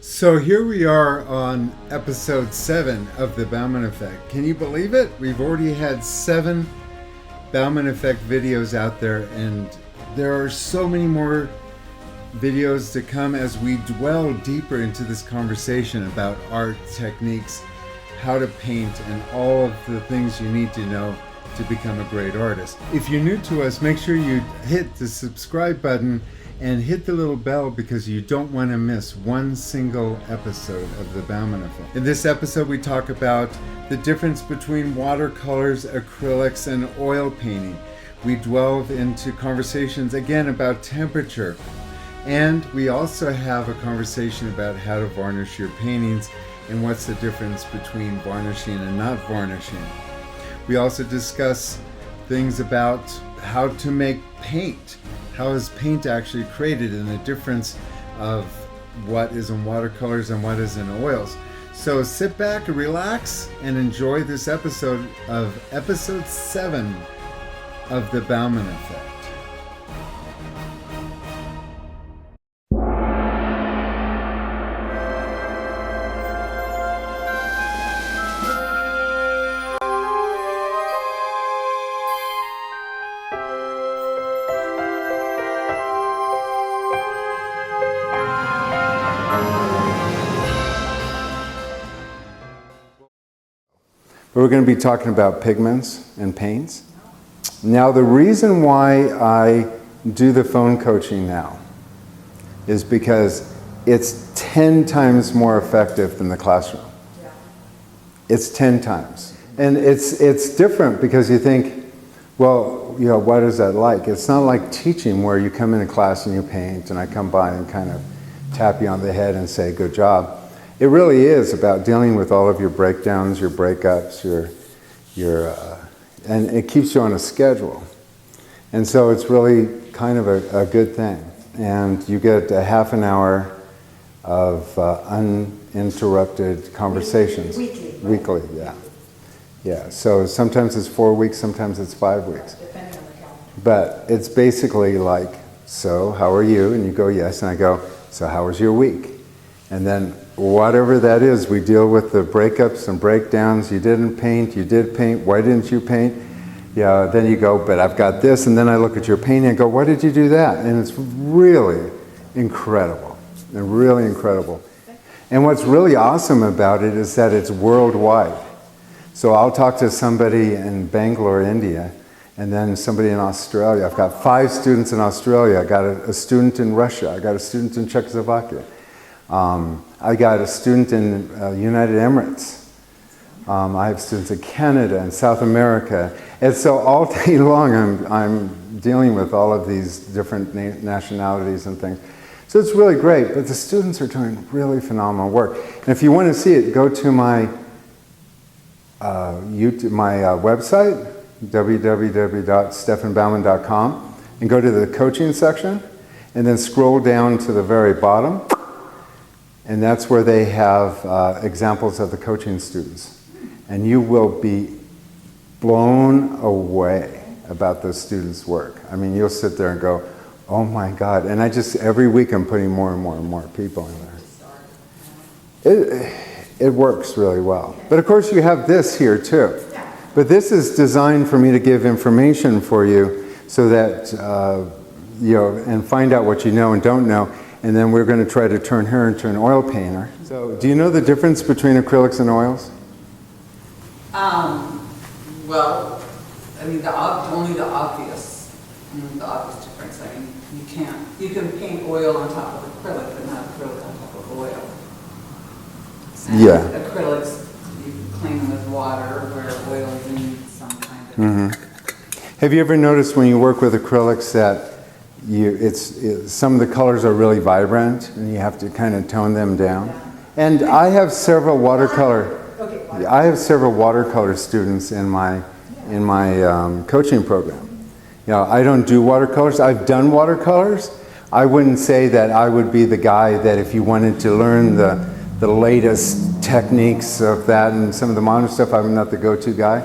So here we are on episode 7 of the Baumann Effect. Can you believe it? We've already had 7 Baumann Effect videos out there, and there are so many more videos to come as we dwell deeper into this conversation about art techniques, how to paint, and all of the things you need to know to become a great artist. If you're new to us, make sure you hit the subscribe button and hit the little bell because you don't want to miss one single episode of the Baumann Effect. In this episode, we talk about the difference between watercolors, acrylics, and oil painting. We delve into conversations again about temperature, and we also have a conversation about how to varnish your paintings and what's the difference between varnishing and not varnishing. We also discuss things about how to make paint. How is paint actually created, and the difference of what is in watercolors and what is in oils. So sit back and relax and enjoy this episode of episode 7 of the Baumann Effect. We're going to be talking about pigments and paints. Now, the reason why I do the phone coaching now is because it's 10 times more effective than the classroom. It's 10 times. And it's different because you think, well, you know, what is that like? It's not like teaching where you come into class and you paint and I come by and kind of tap you on the head and say, good job. It really is about dealing with all of your breakdowns, your breakups, and it keeps you on a schedule. And so it's really kind of a good thing. And you get a half an hour of uninterrupted conversations. Weekly, yeah. Yeah, so sometimes it's 4 weeks, sometimes it's 5 weeks. But it's basically like, so how are you? And you go, yes. And I go, so how was your week? And then whatever that is, we deal with the breakups and breakdowns. You didn't paint, you did paint, why didn't you paint? Yeah, then you go, but I've got this, and then I look at your painting and go, why did you do that? And it's really incredible, and really incredible. And what's really awesome about it is that it's worldwide. So I'll talk to somebody in Bangalore, India, and then somebody in Australia. I've got 5 students in Australia. I got a student in Russia. I got a student in Czechoslovakia. I got a student in United Emirates. I have students in Canada and South America. And so all day long I'm dealing with all of these different nationalities and things. So it's really great, but the students are doing really phenomenal work. And if you want to see it, go to my website, www.stefanbaumann.com, and go to the coaching section, and then scroll down to the very bottom. And that's where they have examples of the coaching students. And you will be blown away about those students' work. I mean, you'll sit there and go, oh my God. And every week I'm putting more and more and more people in there. It works really well. But of course you have this here too. But this is designed for me to give information for you so that, you know, and find out what you know and don't know. And then we're going to try to turn her into an oil painter. So, do you know the difference between acrylics and oils? Well, I mean, only the obvious difference. I mean, you can paint oil on top of acrylic, but not acrylic on top of oil. And yeah. Acrylics, you clean them with water, where oils need some kind of... Mm-hmm. Have you ever noticed when you work with acrylics that some of the colors are really vibrant and you have to kind of tone them down? And I have several watercolor students in my coaching program. You know, I don't do watercolors. I've done watercolors. I wouldn't say that I would be the guy that if you wanted to learn the latest techniques of that and some of the modern stuff, I'm not the go-to guy.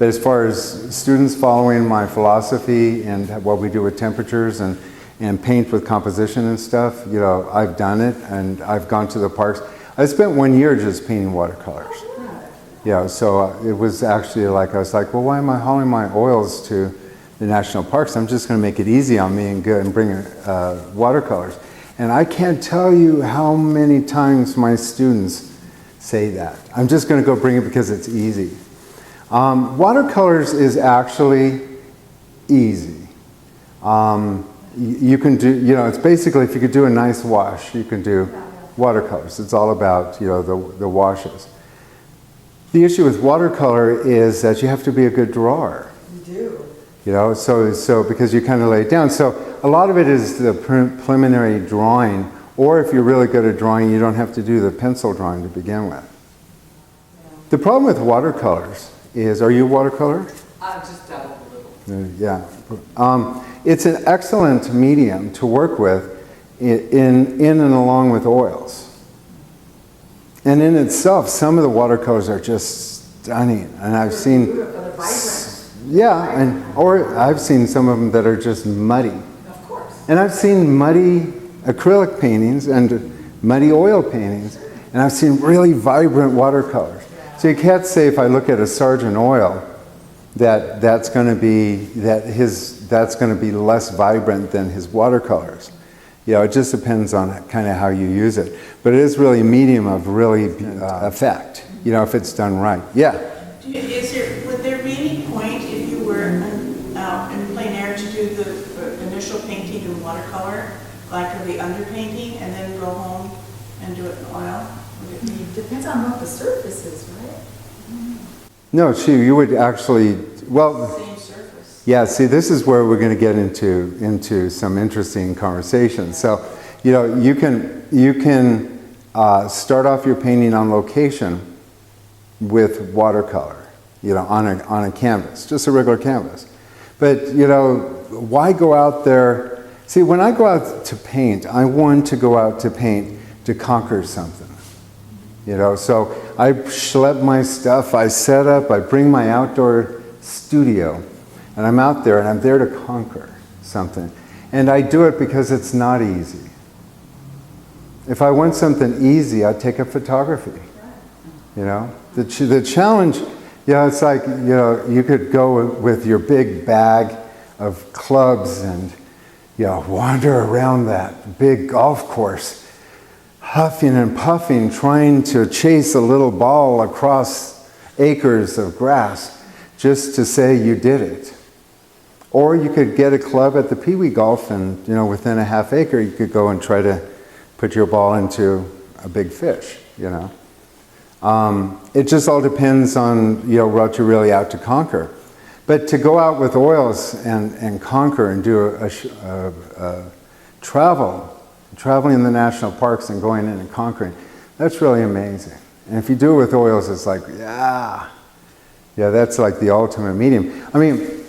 But as far as students following my philosophy and what we do with temperatures and and paint with composition and stuff, you know, I've done it, and I've gone to the parks. I spent 1 year just painting watercolors. Yeah, so it was actually like, I was like, well, why am I hauling my oils to the national parks? I'm just going to make it easy on me and go and bring watercolors. And I can't tell you how many times my students say that. I'm just going to go bring it because it's easy. Watercolors is actually easy. You can do, you know, it's basically, if you could do a nice wash, you can do watercolors. It's all about, you know, the washes. The issue with watercolor is that you have to be a good drawer. You do. You know, so because you kind of lay it down. So a lot of it is the preliminary drawing, or if you're really good at drawing, you don't have to do the pencil drawing to begin with. Yeah. The problem with watercolors is, are you a watercolor? I just dabbled a little. Yeah. It's an excellent medium to work with in and along with oils. And in itself, some of the watercolors are just stunning. And I've seen, They're vibrant. yeah, or I've seen some of them that are just muddy. Of course. And I've seen muddy acrylic paintings and muddy oil paintings. And I've seen really vibrant watercolors. So you can't say, if I look at a Sargent oil, that's going to be less vibrant than his watercolors. You know, it just depends on kind of how you use it. But it is really a medium of really effect, you know, if it's done right. Yeah? Would there be any point if you were out in plein air to do the initial painting in watercolor, like the underpainting, and then go home and do it in oil? Would it be? Depends on what the surface is, right? No, you would actually, well, Same surface? yeah, see, this is where we're going to get into some interesting conversations. So, you know, you can start off your painting on location with watercolor, you know, on a canvas, just a regular canvas. But, you know, why go out there? See, when I go out to paint, I want to go out to paint to conquer something. You know, so I schlep my stuff, I set up, I bring my outdoor studio, and I'm out there and I'm there to conquer something. And I do it because it's not easy. If I want something easy, I'd take up photography. You know, the challenge, you know, it's like, you know, you could go with your big bag of clubs and, you know, wander around that big golf course, huffing and puffing, trying to chase a little ball across acres of grass just to say you did it. Or you could get a club at the Pee Wee Golf and, you know, within a half acre you could go and try to put your ball into a big fish, you know. It just all depends on, you know, what you're really out to conquer. But to go out with oils and conquer and do traveling in the national parks and going in and conquering, that's really amazing. And if you do it with oils, it's like, yeah, that's like the ultimate medium. I mean,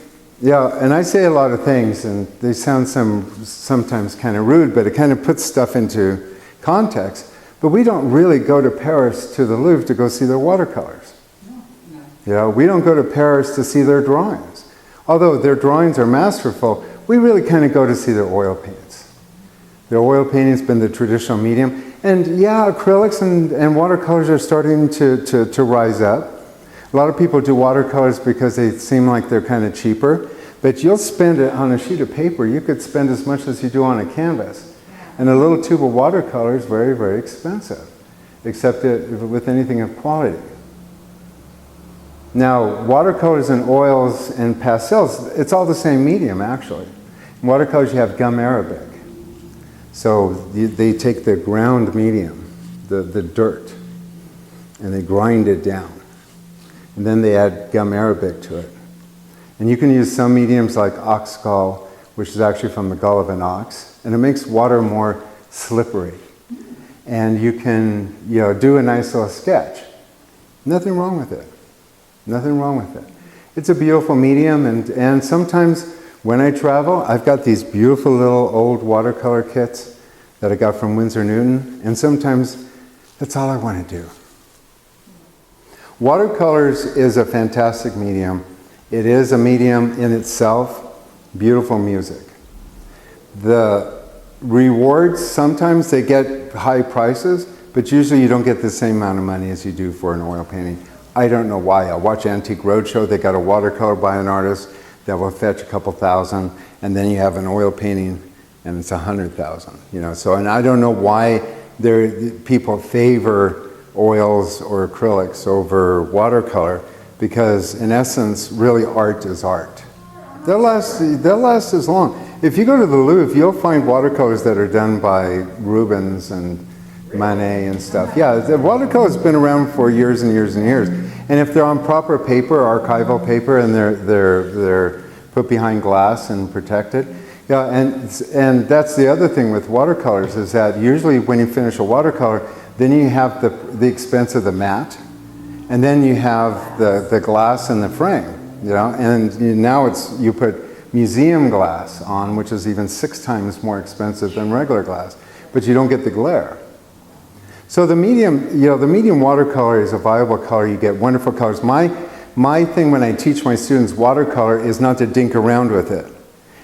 yeah, and I say a lot of things, and they sound sometimes kind of rude, but it kind of puts stuff into context. But we don't really go to Paris, to the Louvre, to go see their watercolors. No. You know, we don't go to Paris to see their drawings. Although their drawings are masterful, we really kind of go to see their oil paints. Their oil painting's been the traditional medium. And yeah, acrylics and watercolors are starting to rise up. A lot of people do watercolors because they seem like they're kind of cheaper. But you'll spend it on a sheet of paper. You could spend as much as you do on a canvas. And a little tube of watercolor is very, very expensive, except with anything of quality. Now, watercolors and oils and pastels, it's all the same medium, actually. In watercolors, you have gum arabic. So they take the ground medium, the dirt, and they grind it down. And then they add gum arabic to it. And you can use some mediums like ox gall, which is actually from the gall of an ox, and it makes water more slippery. And you can, you know, do a nice little sketch. Nothing wrong with it. Nothing wrong with it. It's a beautiful medium, and sometimes when I travel, I've got these beautiful little old watercolor kits that I got from Winsor Newton, and sometimes that's all I want to do. Watercolors is a fantastic medium. It is a medium in itself, beautiful music. The rewards, sometimes they get high prices, but usually you don't get the same amount of money as you do for an oil painting. I don't know why. I watch Antique Roadshow, they got a watercolor by an artist that will fetch a couple thousand, and then you have an oil painting and it's 100,000, you know. So, and I don't know why people favor oils or acrylics over watercolor, because in essence, really art is art. They'll last as long. If you go to the Louvre, you'll find watercolors that are done by Rubens and Manet and stuff. Yeah, the watercolor's been around for years and years and years. And if they're on proper paper, archival paper, and they're put behind glass and protected. Yeah, and that's the other thing with watercolors, is that usually when you finish a watercolor, then you have the expense of the mat, and then you have the glass and the frame, you know, and now you put museum glass on, which is even 6 times more expensive than regular glass, but you don't get the glare. So the medium watercolor is a viable color. You get wonderful colors. My thing when I teach my students watercolor is not to dink around with it.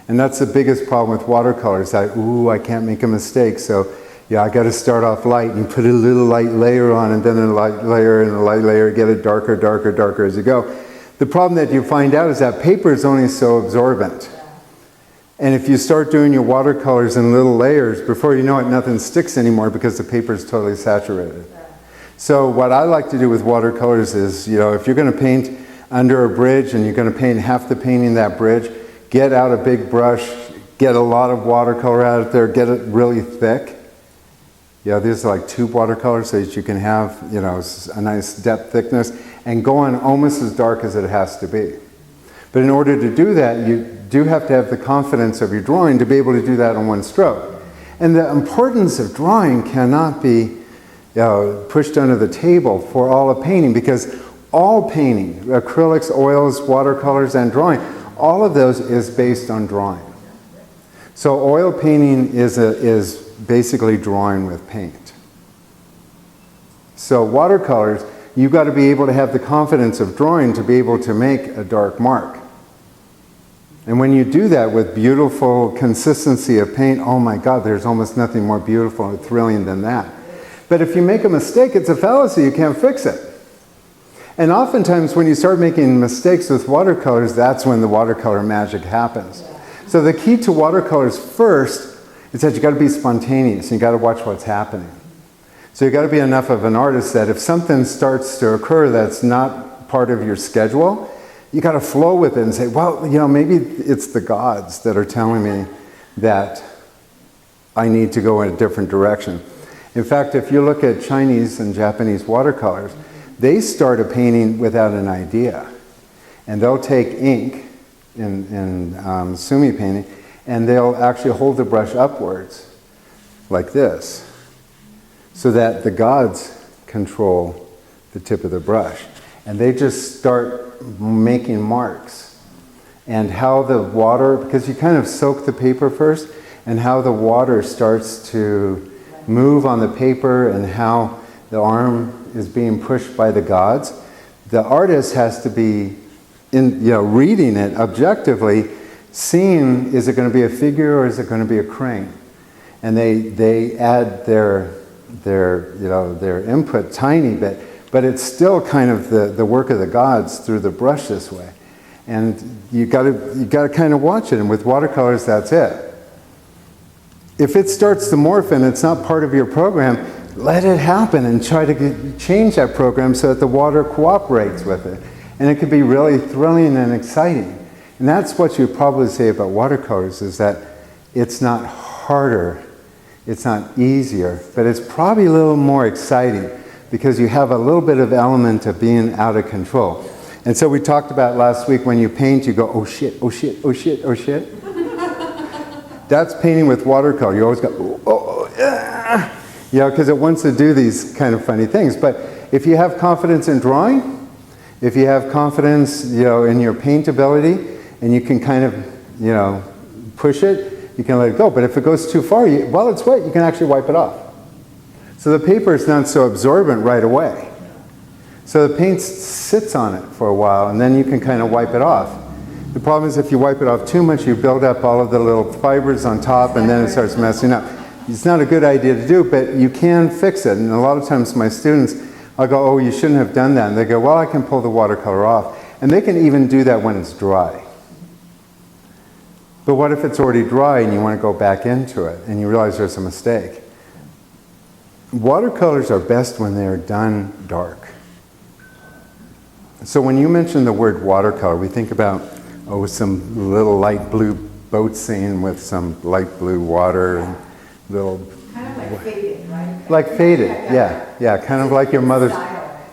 And that's the biggest problem with watercolors, that, I can't make a mistake. So yeah, I got to start off light and put a little light layer on, and then a light layer and a light layer, get it darker, darker, darker as you go. The problem that you find out is that paper is only so absorbent. And if you start doing your watercolors in little layers, before you know it, nothing sticks anymore because the paper is totally saturated. So what I like to do with watercolors is, you know, if you're going to paint under a bridge and you're going to paint half the painting that bridge, get out a big brush, get a lot of watercolor out of there, get it really thick. You know, these are like tube watercolors so that you can have, you know, a nice depth thickness, and go on almost as dark as it has to be. But in order to do that, you do have to have the confidence of your drawing to be able to do that in one stroke. And the importance of drawing cannot be pushed under the table for all of painting, because all painting, acrylics, oils, watercolors, and drawing, all of those is based on drawing. So oil painting is basically drawing with paint. So watercolors, you've got to be able to have the confidence of drawing to be able to make a dark mark. And when you do that with beautiful consistency of paint, oh my God, there's almost nothing more beautiful and thrilling than that. But if you make a mistake, it's a fallacy, you can't fix it. And oftentimes when you start making mistakes with watercolors, that's when the watercolor magic happens. So the key to watercolors first is that you got to be spontaneous, and you got to watch what's happening. So you got to be enough of an artist that if something starts to occur that's not part of your schedule, you got to flow with it and say, well, you know, maybe it's the gods that are telling me that I need to go in a different direction. In fact, if you look at Chinese and Japanese watercolors, they start a painting without an idea. And they'll take ink in sumi painting, and they'll actually hold the brush upwards like this, so that the gods control the tip of the brush. And they just start making marks. And how the water, because you kind of soak the paper first, and how the water starts to move on the paper, and how the arm is being pushed by the gods. The artist has to be reading it objectively, seeing, is it going to be a figure or is it going to be a crane? And they add their input tiny bit, but it's still kind of the work of the gods through the brush this way. And you got to kind of watch it. And with watercolors, that's it. If it starts to morph and it's not part of your program, let it happen and try to change that program so that the water cooperates with it. And it could be really thrilling and exciting. And that's what you probably say about watercolors, is that it's not harder, it's not easier, but it's probably a little more exciting, because you have a little bit of element of being out of control. And so we talked about last week, when you paint, you go, oh shit, oh shit, oh shit, oh shit. That's painting with watercolor. You always go, oh, yeah. You know, because it wants to do these kind of funny things. But if you have confidence in drawing, if you have confidence, you know, in your paint ability, and you can kind of, you know, push it, you can let it go. But if it goes too far, while it's wet, you can actually wipe it off. So the paper is not so absorbent right away. So the paint sits on it for a while, and then you can kind of wipe it off. The problem is if you wipe it off too much, you build up all of the little fibers on top and then it starts messing up. It's not a good idea to do, but you can fix it. And a lot of times my students, I'll go, oh, you shouldn't have done that. And they go, well, I can pull the watercolor off. And they can even do that when it's dry. But what if it's already dry and you want to go back into it and you realize there's a mistake? Watercolors are best when they're done dark. So when you mention the word watercolor, we think about, oh, some little light blue boat scene with some light blue water and little... Kind of like faded, right? Like faded, yeah, kind of like your mother's...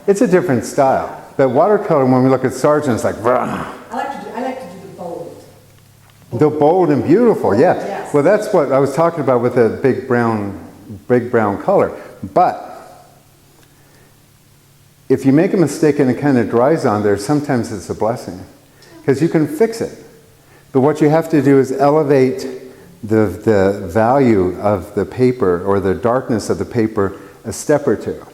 It's a different style. But watercolor, when we look at Sargent, it's like... Rah. I like to do the bold. The bold and beautiful, yeah. Yes. Well, that's what I was talking about with the big brown color. But if you make a mistake and it kind of dries on there, sometimes it's a blessing. Because you can fix it. But what you have to do is elevate the value of the paper or the darkness of the paper a step or two.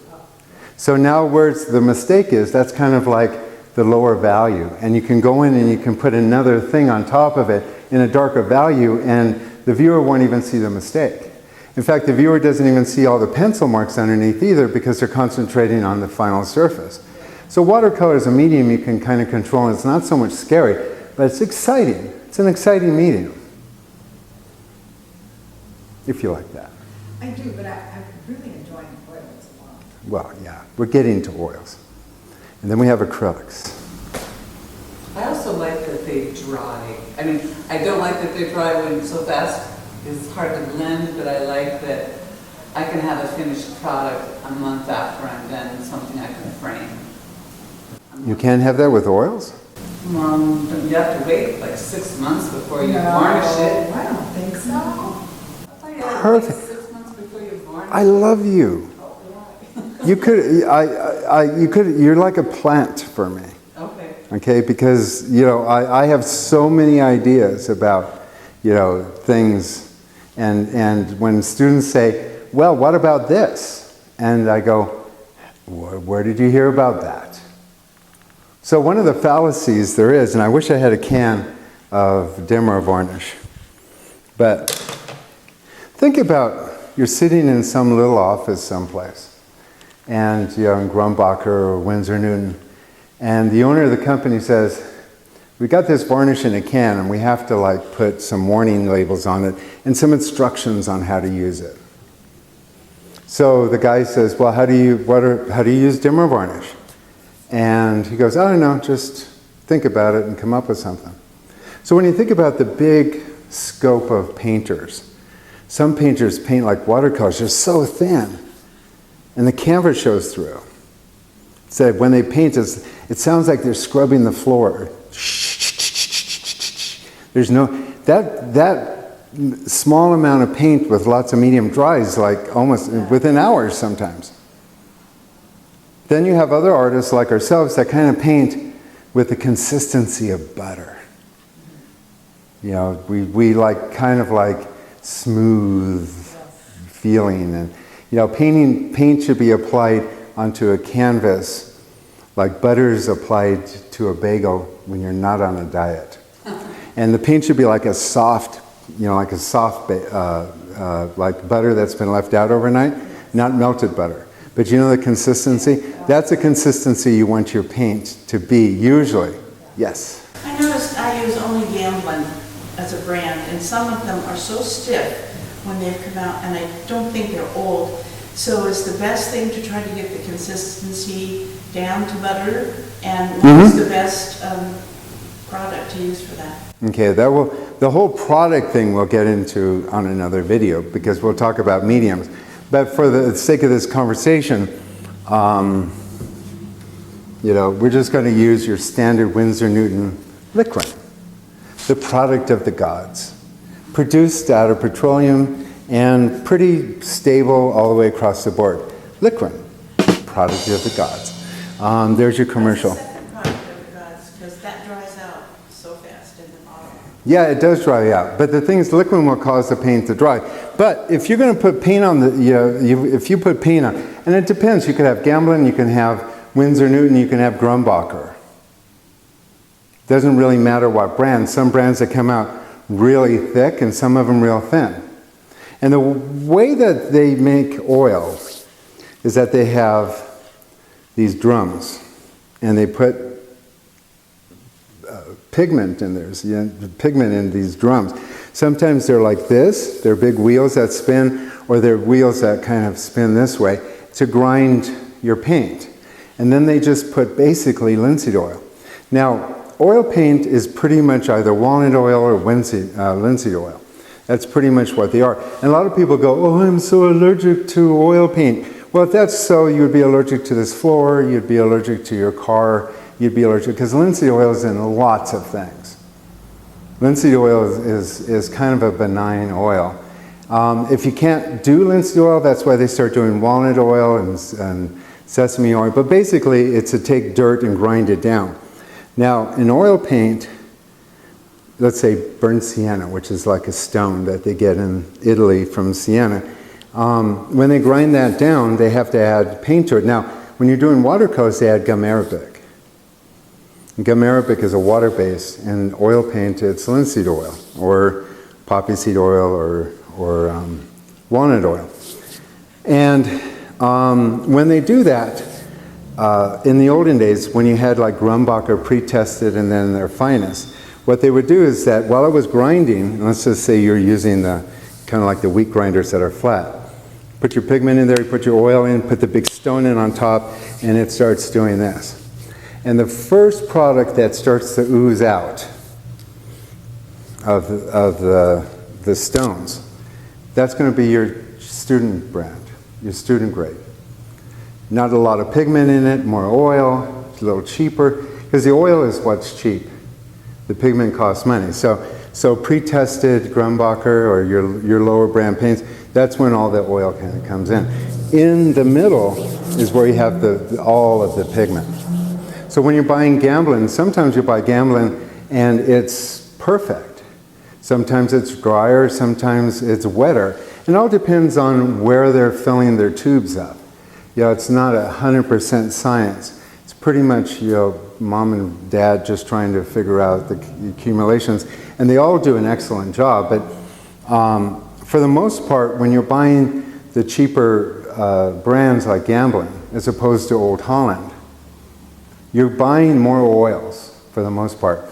So now where the mistake is, that's kind of like the lower value. And you can go in and you can put another thing on top of it in a darker value and the viewer won't even see the mistake. In fact, the viewer doesn't even see all the pencil marks underneath either because they're concentrating on the final surface. So watercolor is a medium you can kind of control, and it's not so much scary, but it's exciting. It's an exciting medium. If you like that. I do, but I'm really enjoying oils a lot. Well, yeah, we're getting to oils. And then we have acrylics. I also like that they dry. I mean, I don't like that they dry when so fast. It's hard to blend, but I like that I can have a finished product a month after I'm done, something I can frame. You can't have that with oils? You have to wait like 6 months before you varnish it. I don't think so. I thought you had to wait Perfect. 6 months before you varnish. I love you. You could, you're like a plant for me. Okay. Okay, because, you know, I have so many ideas about, you know, things. And when students say, well, what about this? And I go, where did you hear about that? So one of the fallacies there is, and I wish I had a can of dimmer varnish, but think about you're sitting in some little office someplace, and you know, in Grumbacher or Winsor Newton, and the owner of the company says, we got this varnish in a can and we have to like put some warning labels on it and some instructions on how to use it. So the guy says, well, how do you use dimmer varnish? And he goes, I don't know, just think about it and come up with something. So when you think about the big scope of painters, some painters paint like watercolors, they're so thin and the canvas shows through. So when they paint, it sounds like they're scrubbing the floor. There's no, that small amount of paint with lots of medium dries like almost within hours sometimes. Then you have other artists like ourselves that kind of paint with the consistency of butter. You know, we like kind of like smooth feeling, and you know, paint should be applied onto a canvas like butter is applied to a bagel when you're not on a diet. And the paint should be like a soft, you know, like a soft, like butter that's been left out overnight, not melted butter. But you know the consistency? That's the consistency you want your paint to be, usually. Yes? I noticed I use only Gamblin as a brand, and some of them are so stiff when they've come out, and I don't think they're old. So it's the best thing to try to get the consistency down to butter, and what's the best product to use for that? Okay, the whole product thing we'll get into on another video because we'll talk about mediums. But for the sake of this conversation, you know, we're just going to use your standard Winsor Newton liquid, the product of the gods, produced out of petroleum and pretty stable all the way across the board. Liquid, product of the gods. There's your commercial. What's the second product of the gods? Because that dries out so fast in the bottle. Yeah, it does dry out. But the thing is, liquid will cause the paint to dry. But if you're going to put paint on the, you know, if you put paint on, and it depends, you could have Gamblin, you can have Winsor Newton, you can have Grumbacher. Doesn't really matter what brand. Some brands that come out really thick and some of them real thin. And the way that they make oil is that they have these drums and they put pigment in there, pigment in these drums. Sometimes they're like this, they're big wheels that spin, or they're wheels that kind of spin this way to grind your paint. And then they just put basically linseed oil. Now, oil paint is pretty much either walnut oil or linseed oil. That's pretty much what they are. And a lot of people go, oh, I'm so allergic to oil paint. Well, if that's so, you'd be allergic to this floor, you'd be allergic to your car, you'd be allergic, because linseed oil is in lots of things. Linseed oil is kind of a benign oil. If you can't do linseed oil, that's why they start doing walnut oil and sesame oil. But basically, it's to take dirt and grind it down. Now, in oil paint, let's say burnt sienna, which is like a stone that they get in Italy from Siena. When they grind that down, they have to add paint to it. Now, when you're doing watercolors, they add gum arabic. And gum arabic is a water base, and oil paint, it's linseed oil, or poppy seed oil, or walnut oil. And when they do that, in the olden days, when you had like Grumbacher pre-tested and then their finest, what they would do is that while it was grinding, let's just say you're using the kind of like the wheat grinders that are flat, put your pigment in there, you put your oil in, put the big stone in on top, and it starts doing this. And the first product that starts to ooze out of the stones, that's going to be your student brand, your student grade. Not a lot of pigment in it, more oil, it's a little cheaper, because the oil is what's cheap. The pigment costs money. So pre-tested Grumbacher or your lower brand paints, that's when all the oil kind of comes in. In the middle is where you have all of the pigment. So when you're buying Gamblin, sometimes you buy Gamblin and it's perfect. Sometimes it's drier, sometimes it's wetter. It all depends on where they're filling their tubes up. You know, it's not 100% science. It's pretty much, you know, mom and dad just trying to figure out the accumulations. And they all do an excellent job. But for the most part, when you're buying the cheaper brands like Gamblin, as opposed to Old Holland, you're buying more oils for the most part.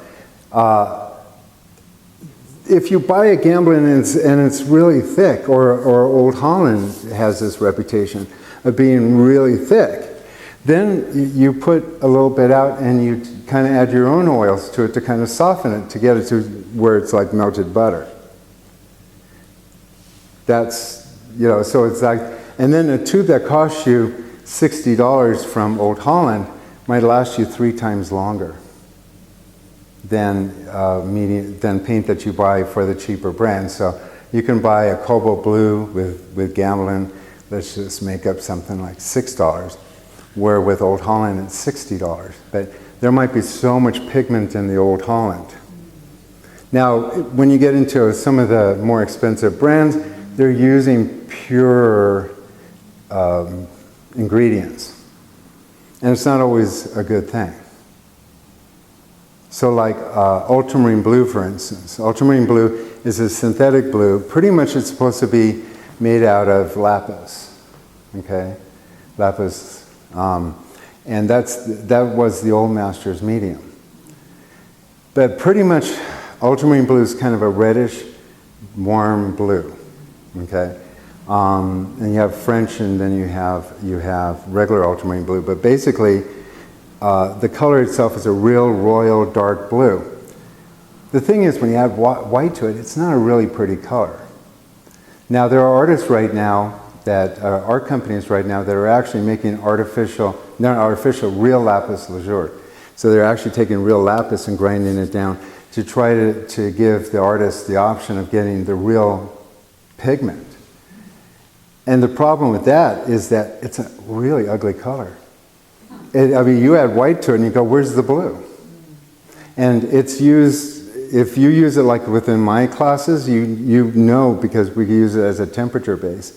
If you buy a Gamblin and it's really thick, or Old Holland has this reputation of being really thick, then you put a little bit out and you kind of add your own oils to it to kind of soften it, to get it to where it's like melted butter. That's, you know, so it's like, and then a tube that costs you $60 from Old Holland might last you 3 times longer than paint that you buy for the cheaper brand. So you can buy a cobalt blue with Gamblin, let's just make up something like $6, where with Old Holland it's $60. But there might be so much pigment in the Old Holland. Now, when you get into some of the more expensive brands, they're using pure ingredients. And it's not always a good thing. So like ultramarine blue, for instance. Ultramarine blue is a synthetic blue. Pretty much it's supposed to be made out of lapis, okay? Lapis, and that was the old master's medium. But pretty much ultramarine blue is kind of a reddish, warm blue, okay? And you have French, and then you have regular ultramarine blue. But basically, the color itself is a real royal dark blue. The thing is, when you add white to it, it's not a really pretty color. Now, there are artists right now art companies right now that are actually making real lapis lazuli. So they're actually taking real lapis and grinding it down to try to give the artist the option of getting the real pigment. And the problem with that is that it's a really ugly color. I mean, you add white to it and you go, where's the blue? And it's used, if you use it like within my classes, you know, because we use it as a temperature base.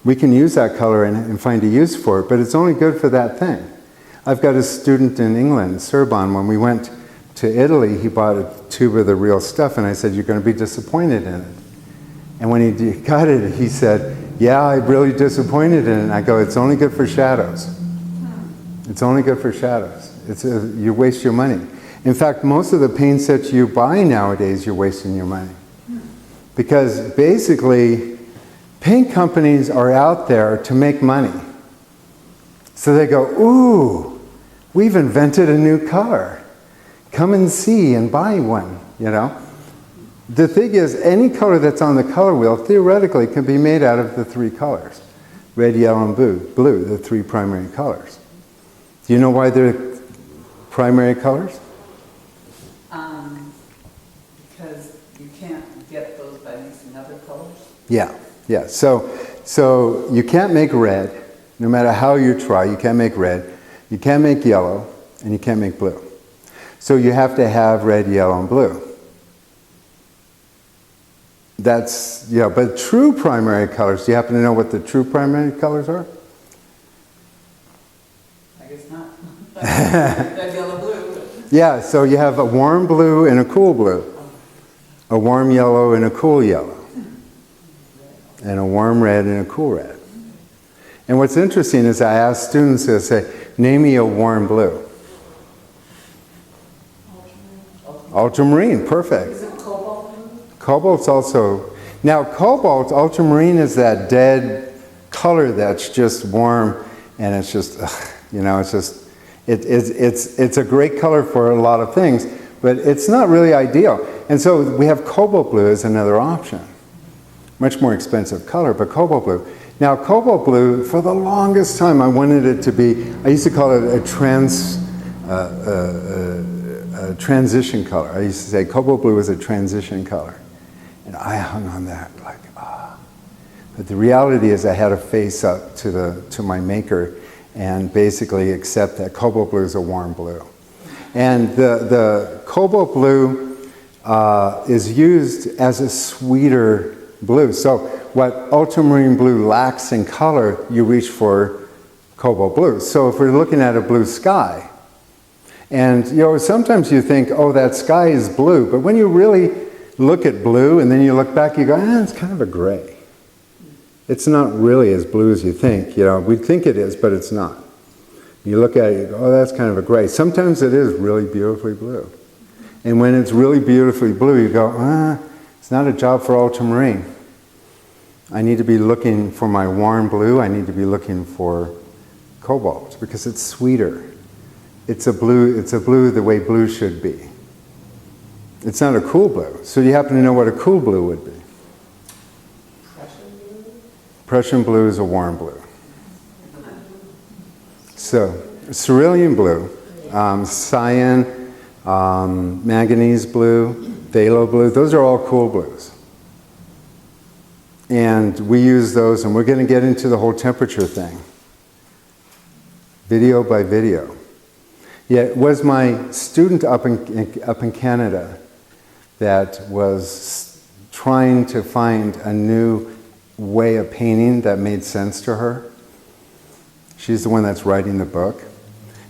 We can use that color and find a use for it, but it's only good for that thing. I've got a student in England, Sorbonne, when we went to Italy, he bought a tube of the real stuff, and I said, "You're going to be disappointed in it." And when he got it, he said, "Yeah, I'm really disappointed in it." And I go, "It's only good for shadows. It's only good for shadows. You waste your money." In fact, most of the paint sets you buy nowadays, you're wasting your money. Because basically, paint companies are out there to make money. So they go, "Ooh, we've invented a new color. Come and see and buy one," you know. The thing is, any color that's on the color wheel theoretically can be made out of the three colors. Red, yellow, and blue, the three primary colors. Do you know why they're primary colors? Because you can't get those by mixing other colors. Yeah. So you can't make red, no matter how you try. You can't make red, you can't make yellow, and you can't make blue. So you have to have red, yellow, and blue. That's, yeah, but true primary colors, do you happen to know what the true primary colors are? I guess not. Red, yellow, blue. Yeah, so you have a warm blue and a cool blue, a warm yellow and a cool yellow, and a warm red and a cool red. And what's interesting is I ask students to say, "Name me a warm blue." Ultramarine, perfect. Is it cobalt blue? Cobalt's also, now cobalt, ultramarine is that dead color that's just warm, and it's just, you know, it's just, it's a great color for a lot of things, but it's not really ideal. And so we have cobalt blue as another option. Much more expensive color, but cobalt blue. Now cobalt blue, for the longest time I wanted it to be, I used to call it a transition color. I used to say cobalt blue is a transition color. And I hung on that like, ah. But the reality is I had to face up to my maker and basically accept that cobalt blue is a warm blue. And the cobalt blue is used as a sweeter blue. So what ultramarine blue lacks in color, you reach for cobalt blue. So if we're looking at a blue sky, and you know, sometimes you think, oh, that sky is blue, but when you really look at blue and then you look back, you go, it's kind of a gray. It's not really as blue as you think. You know, we think it is, but it's not. You look at it, you go, oh, that's kind of a gray. Sometimes it is really beautifully blue. And when it's really beautifully blue, you go, it's not a job for ultramarine. I need to be looking for my warm blue. I need to be looking for cobalt because it's sweeter. It's a blue the way blue should be. It's not a cool blue. So you happen to know what a cool blue would be? Prussian blue? Prussian blue is a warm blue. So cerulean blue, cyan, manganese blue, phthalo blue, those are all cool blues. And we use those, and we're going to get into the whole temperature thing. Video by video. Yeah, it was my student up in Canada that was trying to find a new way of painting that made sense to her. She's the one that's writing the book.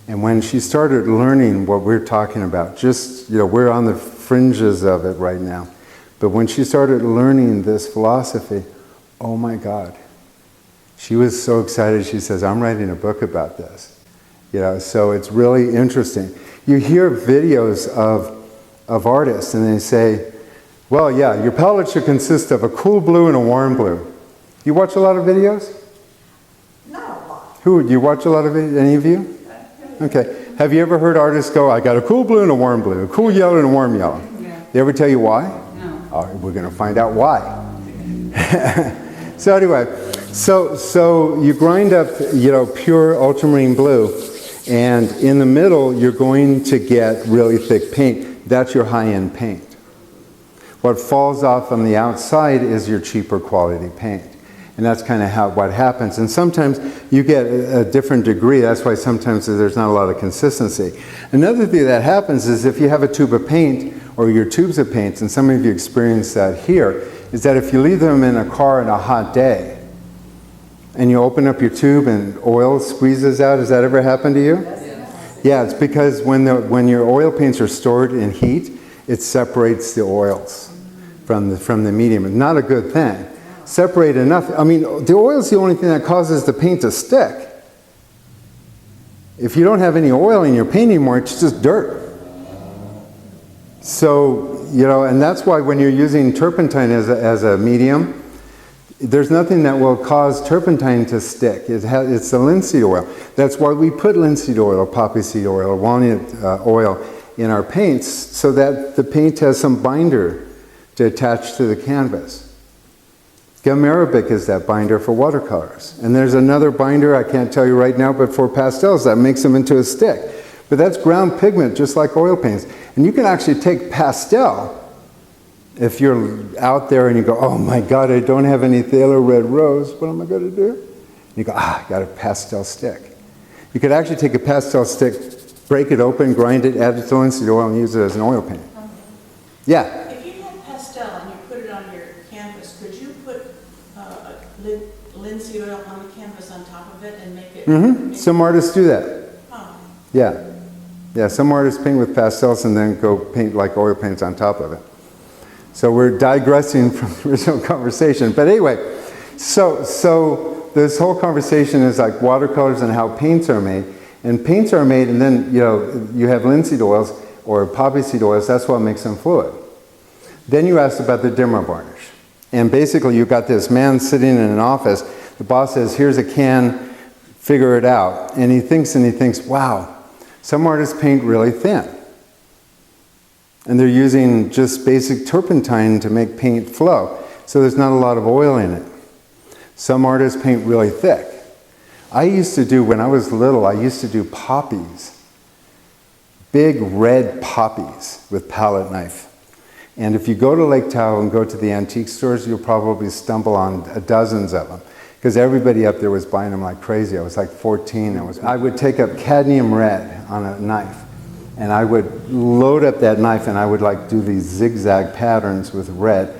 And when she started learning what we're talking about, just, you know, we're on the fringes of it right now. But when she started learning this philosophy, oh my God. She was so excited. She says, I'm writing a book about this. You know, so it's really interesting. You hear videos of artists and they say, well, yeah, your palette should consist of a cool blue and a warm blue. You watch a lot of videos? No. Do you watch a lot of videos? Any of you? Okay. Have you ever heard artists go, I got a cool blue and a warm blue, a cool yellow and a warm yellow? Yeah. They ever tell you why? No. We're going to find out why. So anyway, so you grind up, you know, pure ultramarine blue, and in the middle you're going to get really thick paint. That's your high-end paint. What falls off on the outside is your cheaper quality paint. And that's kind of what happens. And sometimes you get a different degree. That's why sometimes there's not a lot of consistency. Another thing that happens is if you have a tube of paint or your tubes of paints, and some of you experience that here, is that if you leave them in a car on a hot day and you open up your tube and oil squeezes out, has that ever happened to you? Yes. Yeah, it's because when your oil paints are stored in heat, it separates the oils from the medium. It's not a good thing. Separate enough. I mean, the oil is the only thing that causes the paint to stick. If you don't have any oil in your paint anymore, it's just dirt. So, you know, and that's why when you're using turpentine as a medium, there's nothing that will cause turpentine to stick. It's the linseed oil. That's why we put linseed oil, poppy seed oil, walnut oil in our paints, so that the paint has some binder to attach to the canvas. Gum arabic is that binder for watercolors. And there's another binder, I can't tell you right now, but for pastels that makes them into a stick. But that's ground pigment, just like oil paints. And you can actually take pastel, if you're out there and you go, oh my God, I don't have any phthalo red rose, what am I going to do? And you go, I got a pastel stick. You could actually take a pastel stick, break it open, grind it, add it to linseed oil, and use it as an oil paint. Yeah? If you had pastel and you put it on your canvas, could you put linseed oil on the canvas on top of it and make it? Mm-hmm. Some artists do that. Oh. Yeah. Yeah, some artists paint with pastels and then go paint like oil paints on top of it. So we're digressing from the original conversation. But anyway, so this whole conversation is like watercolors and how paints are made. And paints are made, and then, you know, you have linseed oils or poppy seed oils. That's what makes them fluid. Then you asked about the dimmer varnish. And basically you've got this man sitting in an office. The boss says, here's a can, figure it out. And he thinks, wow, some artists paint really thin. And they're using just basic turpentine to make paint flow. So there's not a lot of oil in it. Some artists paint really thick. I used to do, when I was little, I used to do poppies. Big red poppies with palette knife. And if you go to Lake Tahoe and go to the antique stores, you'll probably stumble on dozens of them. Because everybody up there was buying them like crazy. I was like 14. I would take up cadmium red on a knife. And I would load up that knife and I would like do these zigzag patterns with red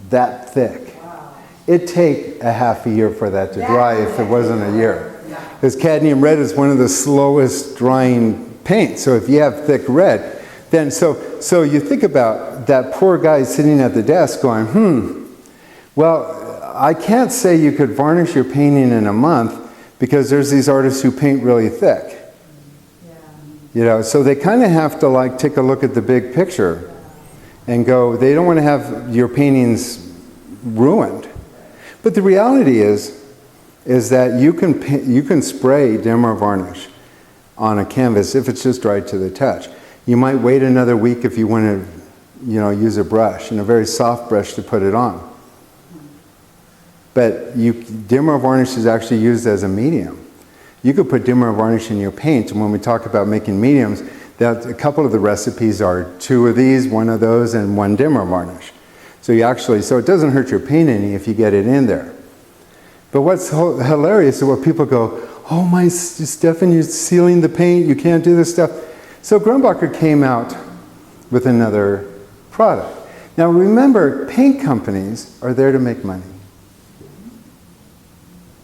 that thick. Wow. It'd take a half a year for that to dry if it wasn't a year. Because cadmium red is one of the slowest drying paints. So if you have thick red, then so you think about that poor guy sitting at the desk going, well, I can't say you could varnish your painting in a month because there's these artists who paint really thick. You know, so they kind of have to like take a look at the big picture and go, they don't want to have your paintings ruined. But the reality is that you can spray dimmer varnish on a canvas if it's just right to the touch. You might wait another week if you want to, you know, use a brush, and a very soft brush to put it on. But dimmer varnish is actually used as a medium. You could put dimmer varnish in your paint, and when we talk about making mediums, a couple of the recipes are 2 of these, 1 of those, and 1 dimmer varnish. So it doesn't hurt your paint any if you get it in there. But what's hilarious is what people go, oh my, Stefan, you're sealing the paint, you can't do this stuff. So Grumbacher came out with another product. Now remember, paint companies are there to make money.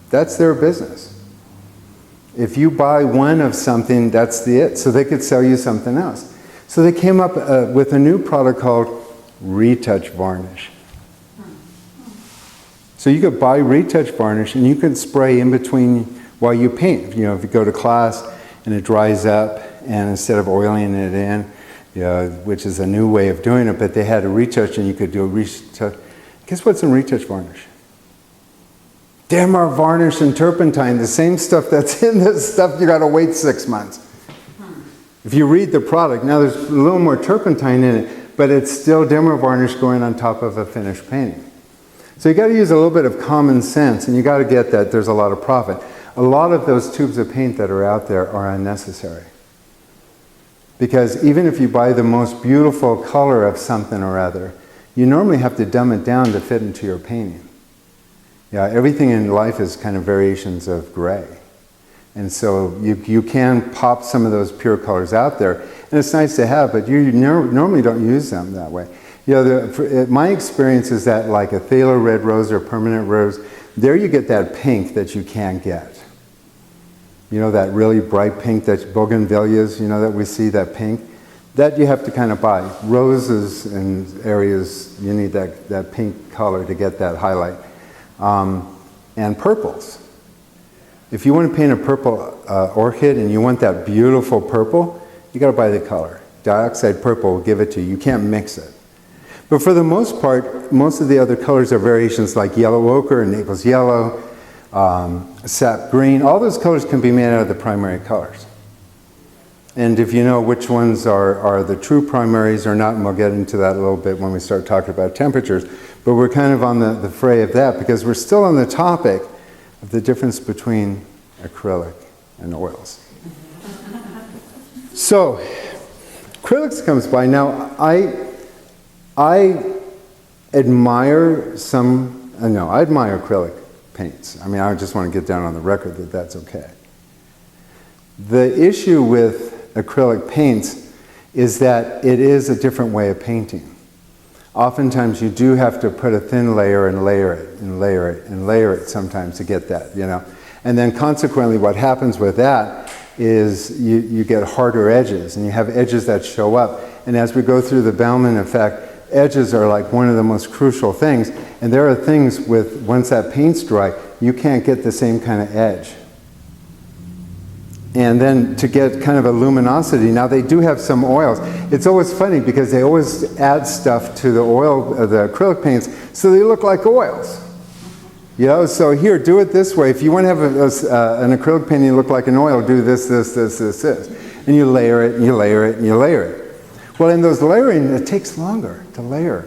That's their business. If you buy one of something, that's it. So they could sell you something else. So they came up with a new product called retouch varnish. So you could buy retouch varnish and you can spray in between while you paint. You know, if you go to class and it dries up, and instead of oiling it in, you know, which is a new way of doing it, but they had a retouch and you could do a retouch. Guess what's in retouch varnish? Dimmer varnish and turpentine, the same stuff that's in this stuff, you gotta wait 6 months. If you read the product, now there's a little more turpentine in it, but it's still dimmer varnish going on top of a finished painting. So you gotta use a little bit of common sense, and you gotta get that there's a lot of profit. A lot of those tubes of paint that are out there are unnecessary. Because even if you buy the most beautiful color of something or other, you normally have to dumb it down to fit into your painting. Yeah, everything in life is kind of variations of gray. And so you can pop some of those pure colors out there. And it's nice to have, but you normally don't use them that way. You know, my experience is that like a phthalo red rose or permanent rose, there you get that pink that you can't get. You know, that really bright pink, that bougainvilleas, you know, that we see, that pink? That you have to kind of buy. Roses and areas, you need that pink color to get that highlight. And purples. If you want to paint a purple orchid and you want that beautiful purple, you got to buy the color. Dioxide purple will give it to you. You can't mix it. But for the most part, most of the other colors are variations like yellow ochre, Naples yellow, sap green. All those colors can be made out of the primary colors. And if you know which ones are the true primaries or not, and we'll get into that a little bit when we start talking about temperatures, but we're kind of on the fray of that because we're still on the topic of the difference between acrylic and oils. So, acrylics comes by. Now, I admire I admire acrylic paints. I mean, I just want to get down on the record that that's okay. The issue with acrylic paints is that it is a different way of painting. Oftentimes you do have to put a thin layer and layer it and layer it and layer it sometimes to get that, you know. And then consequently what happens with that is you get harder edges and you have edges that show up. And as we go through the Baumann effect, edges are like one of the most crucial things. And there are things with, once that paint's dry, you can't get the same kind of edge. And then to get kind of a luminosity, now they do have some oils. It's always funny because they always add stuff to the oil, the acrylic paints, so they look like oils. You know, so here, do it this way. If you want to have an acrylic painting look like an oil, do this. And you layer it, and you layer it, and you layer it. Well, in those layering, it takes longer to layer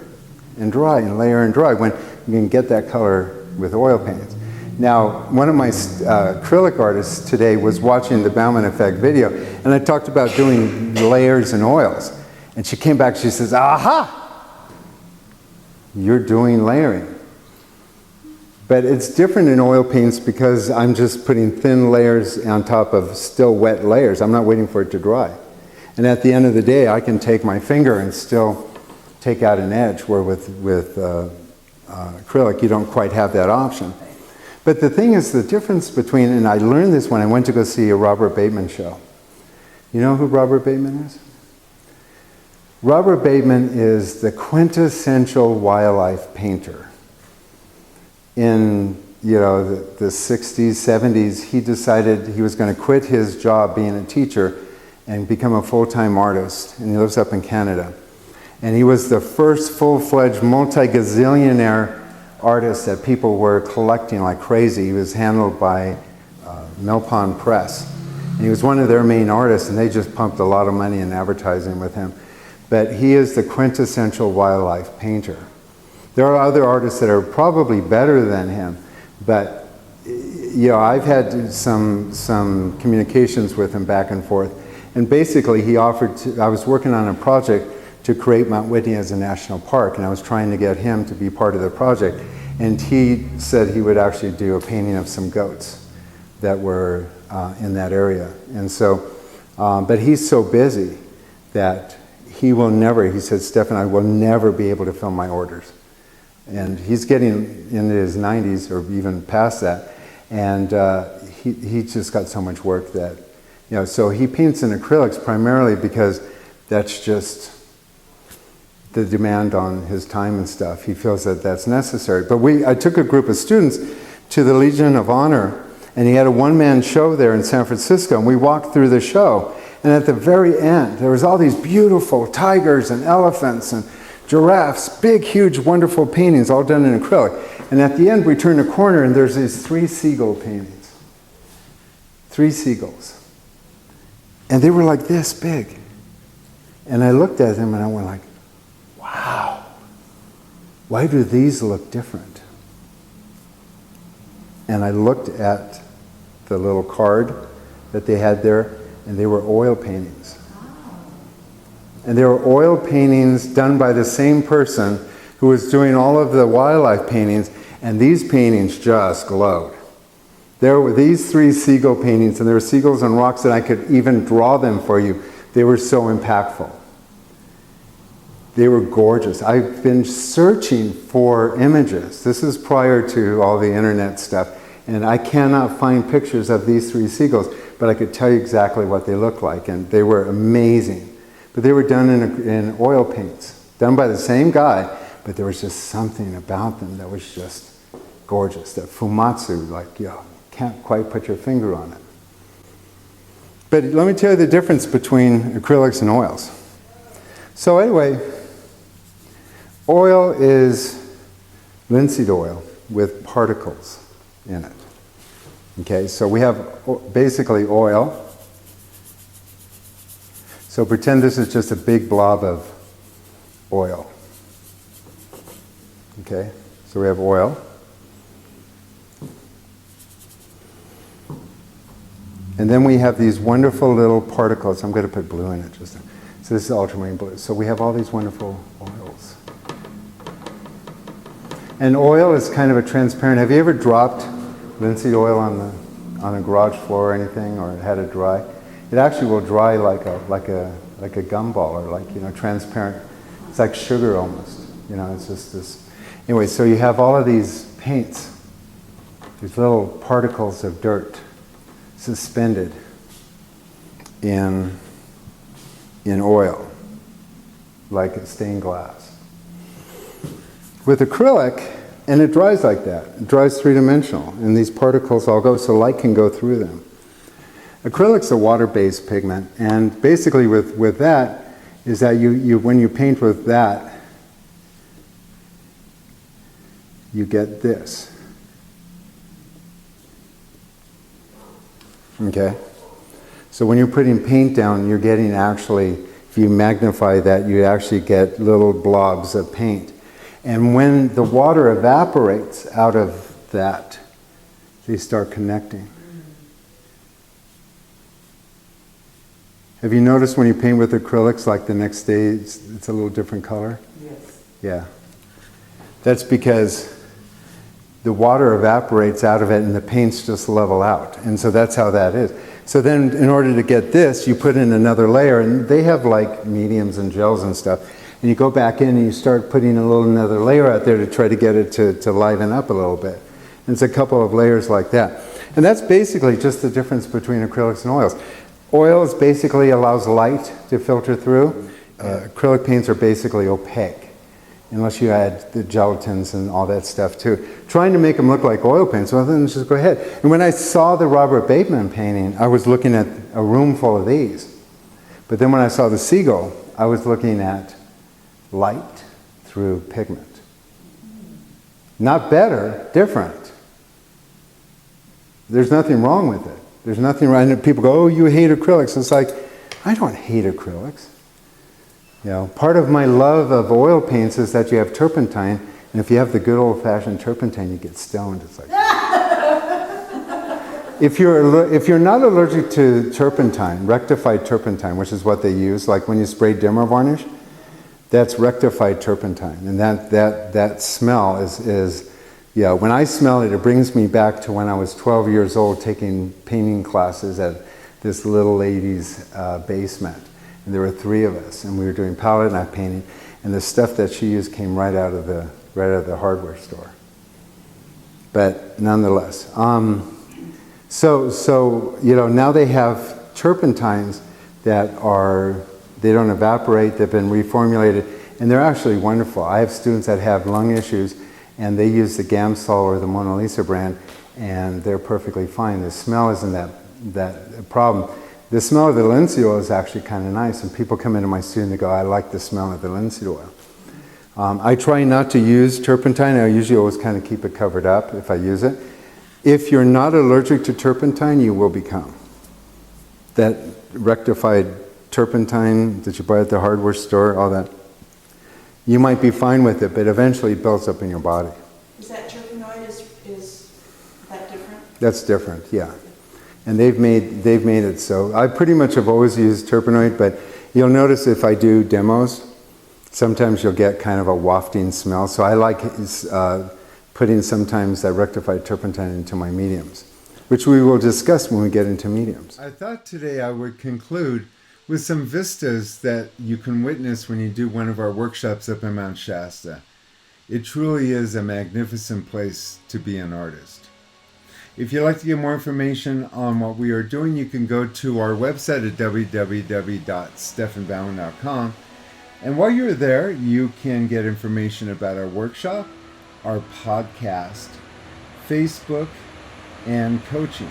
and dry and layer and dry when you can get that color with oil paints. Now, one of my acrylic artists today was watching the Baumann effect video, and I talked about doing layers and oils. And she came back, she says, aha! You're doing layering. But it's different in oil paints because I'm just putting thin layers on top of still wet layers. I'm not waiting for it to dry. And at the end of the day, I can take my finger and still take out an edge, where with acrylic, you don't quite have that option. But the thing is, the difference between, and I learned this when I went to go see a Robert Bateman show. You know who Robert Bateman is? Robert Bateman is the quintessential wildlife painter. In the 60s, 70s, he decided he was going to quit his job being a teacher and become a full-time artist. And he lives up in Canada. And he was the first full-fledged multi-gazillionaire artist that people were collecting like crazy. He was handled by Mill Pond Press. And he was one of their main artists, and they just pumped a lot of money in advertising with him. But he is the quintessential wildlife painter. There are other artists that are probably better than him, but I've had some communications with him back and forth. And basically he offered to, I was working on a project to create Mount Whitney as a national park, and I was trying to get him to be part of the project. And he said he would actually do a painting of some goats that were in that area. And so, but he's so busy that he will never, he said, Stefan, I will never be able to fill my orders. And he's getting into his 90s or even past that. And he just got so much work that, so he paints in acrylics primarily because that's just the demand on his time and stuff. He feels that that's necessary. But I took a group of students to the Legion of Honor, and he had a one-man show there in San Francisco, and we walked through the show. And at the very end, there was all these beautiful tigers and elephants and giraffes, big, huge, wonderful paintings, all done in acrylic. And at the end, we turned a corner, and there's these 3 seagull paintings. 3 seagulls. And they were like this big. And I looked at them, and I went like, wow, why do these look different? And I looked at the little card that they had there, and they were oil paintings. And they were oil paintings done by the same person who was doing all of the wildlife paintings, and these paintings just glowed. There were these 3 seagull paintings, and there were seagulls on rocks, and I could even draw them for you. They were so impactful. They were gorgeous. I've been searching for images. This is prior to all the internet stuff, and I cannot find pictures of these 3 seagulls. but I could tell you exactly what they looked like, and they were amazing. But they were done in oil paints, done by the same guy, but there was just something about them that was just gorgeous. That fumatsu, like, you can't quite put your finger on it. But let me tell you the difference between acrylics and oils. So anyway, oil is linseed oil with particles in it. Okay, so we have basically oil. So pretend this is just a big blob of oil. Okay, so we have oil. And then we have these wonderful little particles. I'm going to put blue in it just. So this is ultramarine blue. So we have all these wonderful oils. And oil is kind of a transparent. Have you ever dropped linseed oil on a garage floor or anything, or had it dry? It actually will dry like a gumball, or like, transparent. It's like sugar almost. It's just this. Anyway, so you have all of these paints, these little particles of dirt suspended in oil, like stained glass. With acrylic, and it dries like that. It dries three-dimensional, and these particles all go, so light can go through them. Acrylic's a water-based pigment, and basically with that is that you when you paint with that, you get this. Okay? So when you're putting paint down, you're getting actually, if you magnify that, you actually get little blobs of paint. And when the water evaporates out of that, they start connecting. Have you noticed when you paint with acrylics, like the next day, it's a little different color? Yes. Yeah. That's because the water evaporates out of it and the paints just level out. And so that's how that is. So then in order to get this, you put in another layer, and they have like mediums and gels and stuff. And you go back in and you start putting another layer out there to try to get it to liven up a little bit. And it's a couple of layers like that. And that's basically just the difference between acrylics and oils. Oils basically allows light to filter through. Acrylic paints are basically opaque, unless you add the gelatins and all that stuff too. Trying to make them look like oil paints, well then just go ahead. And when I saw the Robert Bateman painting, I was looking at a room full of these. But then when I saw the seagull, I was looking at light through pigment. Not better, different. There's nothing wrong with it. There's nothing wrong. And people go, oh, you hate acrylics. It's like, I don't hate acrylics. Part of my love of oil paints is that you have turpentine, and if you have the good old-fashioned turpentine, you get stoned. It's like, if you're not allergic to turpentine, rectified turpentine, which is what they use, like when you spray dimmer varnish, that's rectified turpentine, and that smell is when I smell it, it brings me back to when I was 12 years old taking painting classes at this little lady's basement. And there were 3 of us, and we were doing palette knife painting, and the stuff that she used came right out of the hardware store. But nonetheless, so now they have turpentines that they don't evaporate, they've been reformulated, and they're actually wonderful. I have students that have lung issues, and they use the Gamsol or the Mona Lisa brand, and they're perfectly fine. The smell isn't that problem. The smell of the linseed oil is actually kind of nice, and people come into my studio and they go, I like the smell of the linseed oil. I try not to use turpentine. I usually always kind of keep it covered up if I use it. If you're not allergic to turpentine, you will become. That rectified turpentine that you buy at the hardware store, all that, you might be fine with it, but eventually it builds up in your body. Is that terpenoid, is that different? That's different, yeah. And they've made it so. I pretty much have always used terpenoid, but you'll notice if I do demos, sometimes you'll get kind of a wafting smell. So I like putting sometimes that rectified turpentine into my mediums, which we will discuss when we get into mediums. I thought today I would conclude with some vistas that you can witness when you do one of our workshops up in Mount Shasta. It truly is a magnificent place to be an artist. If you'd like to get more information on what we are doing, you can go to our website at www.stefanbaumann.com. And while you're there, you can get information about our workshop, our podcast, Facebook, and coaching.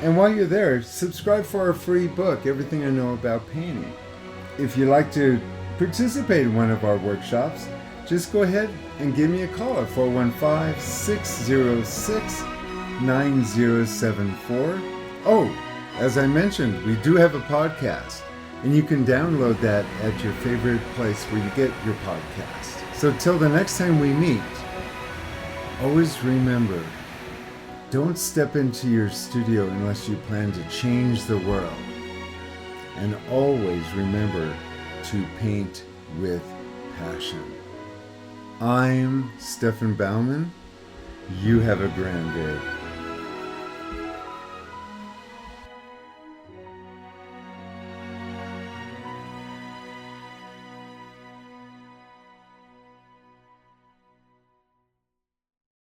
And while you're there, subscribe for our free book, Everything I Know About Painting. If you'd like to participate in one of our workshops, just go ahead and give me a call at 415-606-9074. Oh, as I mentioned, we do have a podcast, and you can download that at your favorite place where you get your podcast. So till the next time we meet, always remember, don't step into your studio unless you plan to change the world. And always remember to paint with passion. I'm Stefan Baumann. You have a grand day.